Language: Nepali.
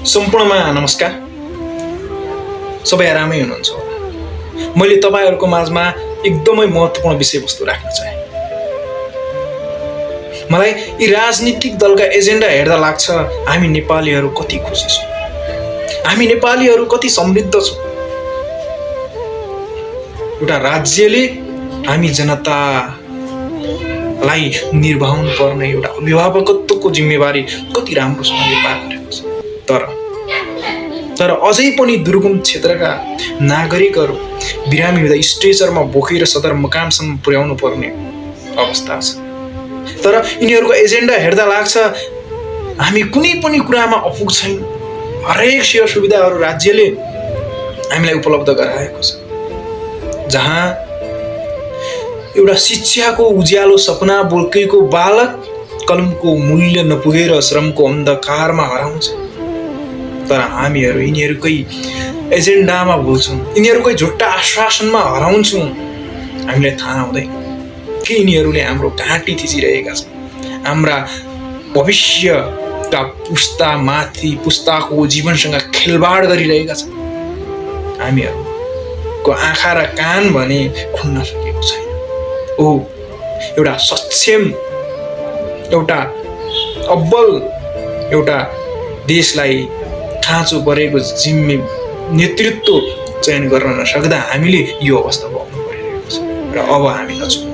सम्पूर्णमा नमस्कार। सबै आरामै हुनुहुन्छ होला। मैले तपाईहरुको माझमा एकदमै महत्त्वपूर्ण विषयवस्तु राख्न चाहे। मलाई यी राजनीतिक दलका एजेन्डा हेर्दा लाग्छ हामी नेपालीहरु कति खुशी छौं, हामी नेपालीहरु कति समृद्ध छौं। एउटा राज्यले हामी जनतालाई निर्वाहन पर्ने एउटा अभिभावकत्वको जिम्मेवारी कति राम्रोसँगले पार गरेको छ। तर अझै पनि दुर्गम क्षेत्रका नागरिकहरू बिरामी हुँदा स्ट्रेचरमा बोकेर सदरमुकामसम्म पुर्याउनु पर्ने अवस्था छ। तर यिनीहरूको एजेन्डा हेर्दा लाग्छ हामी कुनै पनि कुरामा अपुग छैन। हरेक सेवा सुविधाहरू राज्यले हामीलाई उपलब्ध गराएको छ। जहाँ एउटा शिक्षाको उज्यालो सपना बोकेको बालक कलमको मूल्य नपुगेर श्रमको अन्धकारमा हराउँछ। तर हामीहरू यिनीहरूकै एजेन्डामा भुल्छौँ, यिनीहरूकै झुट्टा आश्वासनमा हराउँछौँ। हामीलाई थाहा हुँदैन कि यिनीहरूले हाम्रो घाँटी थिचिरहेका छन्, हाम्रा भविष्यका पुस्ताको जीवनसँग खेलबाड गरिरहेका छन्। हामीहरूको आँखा र कान भने खुल्न सकेको छैन। एउटा सक्षम, एउटा अब्बल, एउटा देशलाई खाँचो परेको नेतृत्व चयन गर्न नसक्दा हामीले यो अवस्था भोग्नु परिरहेको छ। र अब हामी नछौँ।